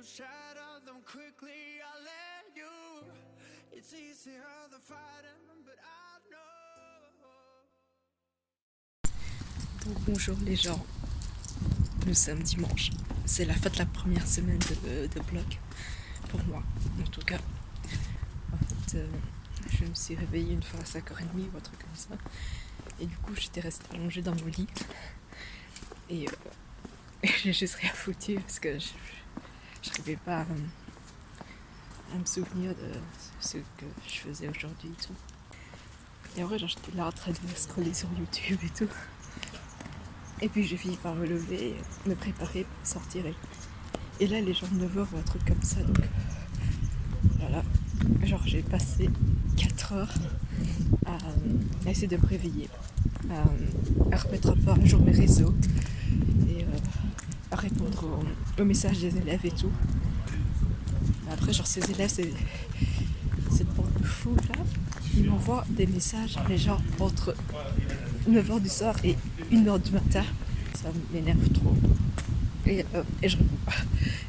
shatter them quickly. I let you. It's easier the fighting, but I know. Donc bonjour les gens, nous sommes dimanche. C'est la fin de la première semaine de bloc, pour moi en tout cas. En fait, je me suis réveillée une fois à 5h30 ou un truc comme ça. Et du coup j'étais restée allongée dans mon lit. Et j'ai juste rien foutu parce que je n'arrivais pas à me souvenir de ce que je faisais aujourd'hui et tout. Et en vrai genre j'étais là en train de scroller sur YouTube et tout. Et puis j'ai fini par me lever, me préparer pour sortir. Et là, les gens de 9h ou un truc comme ça. Donc voilà. Genre, j'ai passé 4 heures à essayer de me réveiller, à remettre un peu à jour mes réseaux et à répondre aux messages des élèves et tout. Après, genre, ces élèves, cette bande de fous là, ils m'envoient des messages, mais genre entre 9h du soir et 1h du matin. Ça m'énerve trop. Et je réponds pas.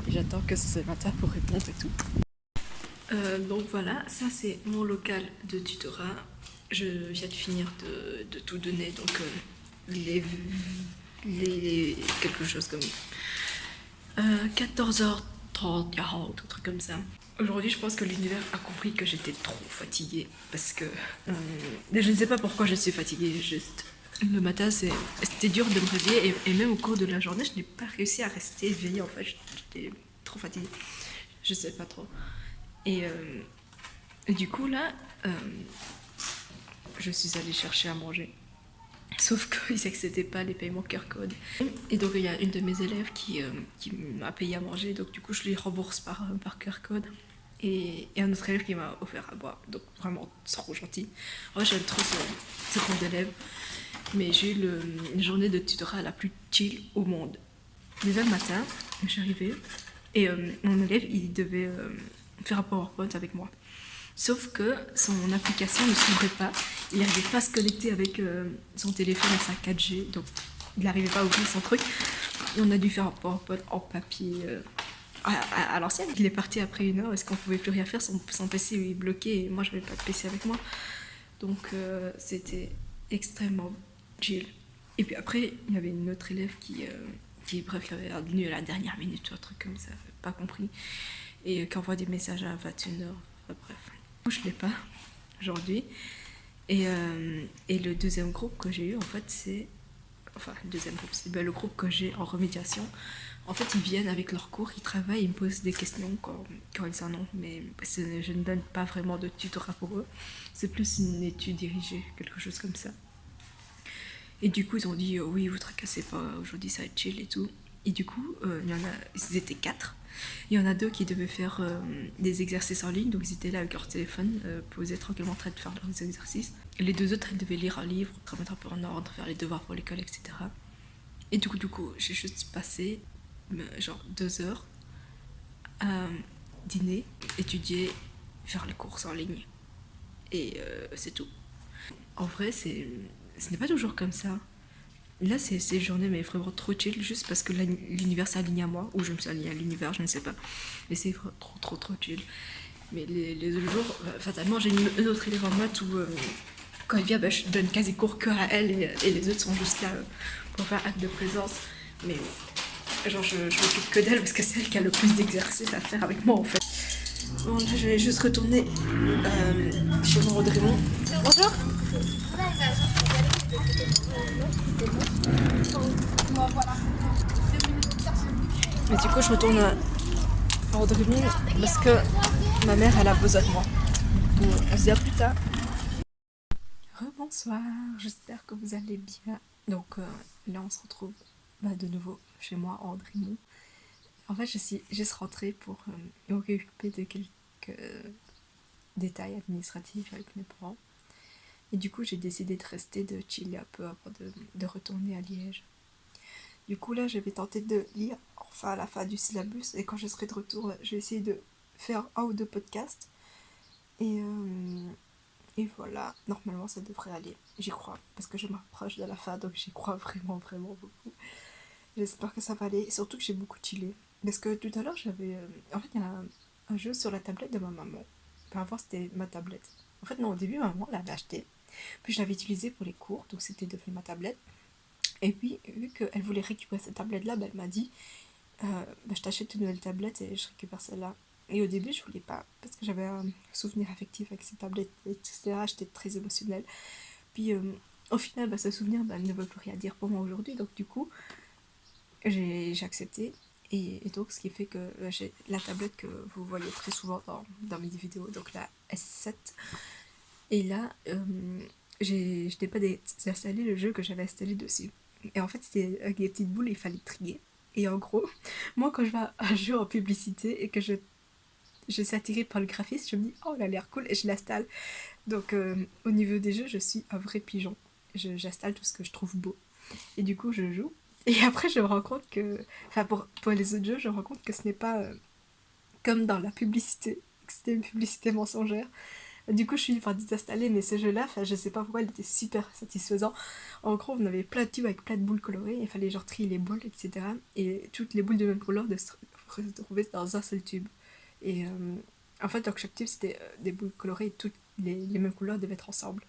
Et j'attends que ce soit le matin pour répondre et tout. Donc voilà, ça c'est mon local de tutorat. Je viens de finir de tout donner, donc les quelque chose comme 14h30, 40, un truc comme ça. Aujourd'hui, je pense que l'univers a compris que j'étais trop fatiguée parce que je ne sais pas pourquoi je suis fatiguée. Juste le matin, c'était dur de me réveiller et même au cours de la journée, je n'ai pas réussi à rester éveillée. En fait, j'étais trop fatiguée. Je sais pas trop. Et du coup, là, je suis allée chercher à manger. Sauf qu'ils n'acceptaient pas les paiements QR code. Et donc, il y a une de mes élèves qui m'a payé à manger. Donc, du coup, je lui rembourse par QR code. Et un autre élève qui m'a offert à boire. Donc, vraiment trop gentil. Moi, j'aime trop ce groupe d'élèves. Mais j'ai eu une journée de tutorat la plus chill au monde. Déjà le matin, je suis arrivée. Et mon élève, il devait faire un PowerPoint avec moi. Sauf que son application ne s'ouvrait pas. Il n'arrivait pas à se connecter avec son téléphone à sa 4G. Donc, il n'arrivait pas à ouvrir son truc. Et on a dû faire un PowerPoint en papier à l'ancienne. Il est parti après 1 heure. Est-ce qu'on pouvait plus rien faire? Son PC est bloqué et moi, je n'avais pas de PC avec moi. Donc, c'était extrêmement chill. Et puis après, il y avait une autre élève qui bref, avait venu à la dernière minute, un truc comme ça, pas compris. Et qui envoie des messages à 21h. Enfin, bref. Je l'ai pas aujourd'hui. Et le deuxième groupe que j'ai eu, en fait, c'est. Enfin, le deuxième groupe, c'est le groupe que j'ai en remédiation. En fait, ils viennent avec leurs cours, ils travaillent, ils me posent des questions quand ils en ont. Mais je ne donne pas vraiment de tutorat pour eux. C'est plus une étude dirigée, quelque chose comme ça. Et du coup, ils ont dit oui, vous tracassez pas, aujourd'hui ça va être chill et tout. Et du coup, ils étaient 4. Il y en a 2 qui devaient faire des exercices en ligne, donc ils étaient là avec leur téléphone, posés tranquillement en train de faire leurs exercices. Et les 2 autres, ils devaient lire un livre, se remettre un peu en ordre, faire les devoirs pour l'école, etc. Et du coup, j'ai juste passé genre 2 heures à dîner, étudier, faire les courses en ligne. Et c'est tout. En vrai, ce n'est pas toujours comme ça. Là, c'est ces journées, mais vraiment trop chill, juste parce que l'univers s'est aligné à moi, ou je me suis alignée à l'univers, je ne sais pas. Mais c'est trop chill. Mais les autres jours, fatalement, j'ai une autre élève en maths où, quand elle vient, je donne quasi cours que à elle, et les autres sont juste là pour faire acte de présence. Mais genre, je m'occupe que d'elle parce que c'est elle qui a le plus d'exercices à faire avec moi, en fait. Bon, là, je vais juste retourner chez mon Raymond. Bonjour. Mais du coup, je retourne à Audrey parce que ma mère, elle a besoin de moi. Donc, on se dit à plus tard. Rebonsoir, j'espère que vous allez bien. Donc là, on se retrouve de nouveau chez moi, à Audrey. En fait, je suis juste rentrée pour m'occuper de quelques détails administratifs avec mes parents. Et du coup, j'ai décidé de rester, de chiller un peu avant de retourner à Liège. Du coup, là, je vais tenter de lire enfin à la fin du syllabus. Et quand je serai de retour, je vais essayer de faire 1 ou 2 podcasts. Et voilà, normalement, ça devrait aller. J'y crois, parce que je m'approche de la fin, donc j'y crois vraiment beaucoup. J'espère que ça va aller. Et surtout que j'ai beaucoup chillé. Parce que tout à l'heure, j'avais... en fait, il y a un jeu sur la tablette de ma maman. Enfin, avant, c'était ma tablette. En fait, non, au début, ma maman l'avait acheté. Puis je l'avais utilisé pour les cours, donc c'était devenu ma tablette. Et puis, vu qu'elle voulait récupérer cette tablette-là, bah, elle m'a dit je t'achète une nouvelle tablette et je récupère celle-là. Et au début, je voulais pas, parce que j'avais un souvenir affectif avec cette tablette, etc. J'étais très émotionnelle. Puis, au final, bah, ce souvenir ne veut plus rien dire pour moi aujourd'hui. Donc, du coup, j'ai accepté. Et donc, ce qui fait que j'ai la tablette que vous voyez très souvent dans mes vidéos, donc la S7. Et là, je n'ai pas désinstallé le jeu que j'avais installé dessus. Et en fait, c'était avec des petites boules, il fallait trier. Et en gros, moi, quand je vois un jeu en publicité et que je suis attirée par le graphisme, je me dis, oh, il a l'air cool, et je l'installe. Donc, au niveau des jeux, je suis un vrai pigeon. J'installe tout ce que je trouve beau. Et du coup, je joue. Et après, je me rends compte que. Enfin, pour les autres jeux, je me rends compte que ce n'est pas comme dans la publicité, que c'était une publicité mensongère. Du coup, je suis par désinstaller, mais ce jeu-là, enfin, je sais pas pourquoi, il était super satisfaisant. En gros, on avait plein de tubes avec plein de boules colorées, il fallait genre trier les boules, etc. Et toutes les boules de même couleur de se retrouver dans un seul tube. Et en fait, donc chaque tube, c'était des boules colorées et toutes les mêmes couleurs devaient être ensemble.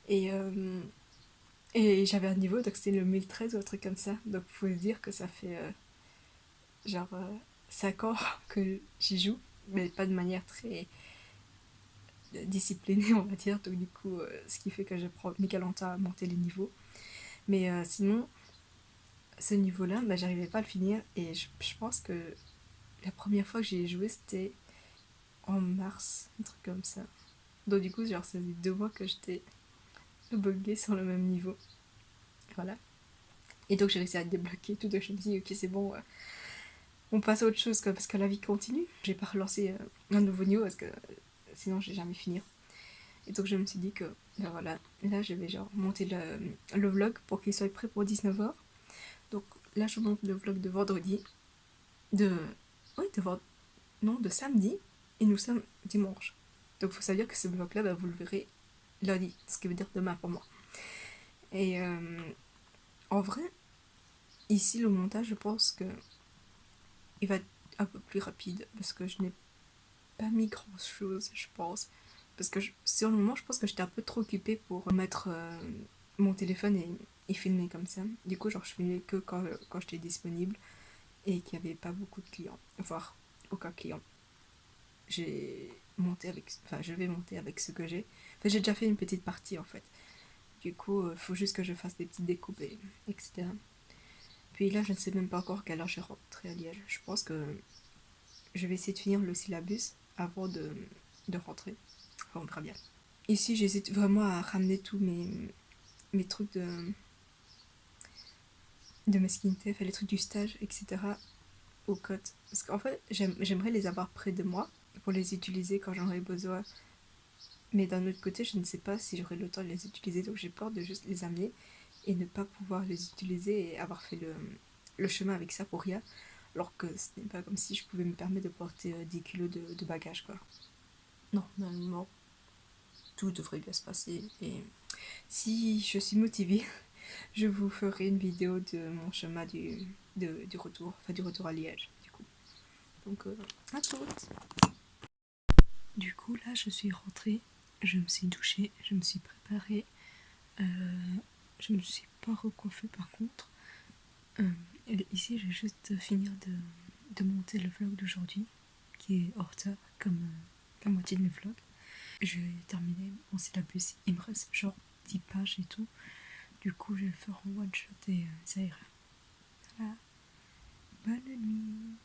Et, euh, et j'avais un niveau, donc c'était le 1013 ou un truc comme ça. Donc, faut se dire que ça fait genre 5 ans que j'y joue, mais pas de manière très disciplinée, on va dire. Donc, du coup, ce qui fait que je prends méga longtemps à monter les niveaux. Mais sinon, ce niveau-là, bah, j'arrivais pas à le finir. Et je pense que la première fois que j'y ai joué, c'était en mars, un truc comme ça. Donc, du coup, genre, ça faisait 2 mois que j'étais buggée sur le même niveau. Voilà. Et donc, j'ai réussi à débloquer tout. Donc, je me dis, ok, c'est bon, on passe à autre chose, quoi, parce que la vie continue. J'ai pas relancé un nouveau niveau parce que sinon, je vais jamais finir. Et donc je me suis dit que, ben voilà, là je vais genre monter le vlog pour qu'il soit prêt pour 19h. Donc là je monte le vlog de vendredi, de... Oui, non, de samedi, et nous sommes dimanche. Donc il faut savoir que ce vlog-là, ben, vous le verrez lundi, ce qui veut dire demain pour moi. Et en vrai, ici le montage, je pense que il va être un peu plus rapide, parce que je n'ai pas mis grand-chose, je pense. Parce que sur le moment, je pense que j'étais un peu trop occupée pour mettre mon téléphone et filmer comme ça. Du coup, genre, je filmais que quand j'étais disponible et qu'il n'y avait pas beaucoup de clients, voire aucun client. Je vais monter avec ce que j'ai. Enfin, j'ai déjà fait une petite partie en fait. Du coup, il faut juste que je fasse des petites découpes, etc. Puis là, je ne sais même pas encore quelle heure je rentre à Liège. Je pense que je vais essayer de finir le syllabus avant de rentrer. Enfin, on verra bien. Ici, j'hésite vraiment à ramener tous mes trucs de ma skin enfin les trucs du stage, etc. au cotes. Parce qu'en fait, j'aimerais les avoir près de moi pour les utiliser quand j'en aurai besoin. Mais d'un autre côté, je ne sais pas si j'aurai le temps de les utiliser, donc j'ai peur de juste les amener et ne pas pouvoir les utiliser et avoir fait le chemin avec ça pour rien. Alors que ce n'est pas comme si je pouvais me permettre de porter 10 kilos de bagages, quoi. Normalement, tout devrait bien se passer. Et si je suis motivée, je vous ferai une vidéo de mon chemin du retour, enfin du retour à Liège, du coup. Donc, à toutes. Du coup, là, je suis rentrée, je me suis douchée, je me suis préparée. Je ne me suis pas recoiffée par contre. Ici, je vais juste finir de monter le vlog d'aujourd'hui, qui est en retard, comme la moitié de mes vlogs. Je vais terminer mon syllabus. Il me reste genre 10 pages et tout. Du coup, je vais le faire en one shot et ça ira. Voilà. Bonne nuit.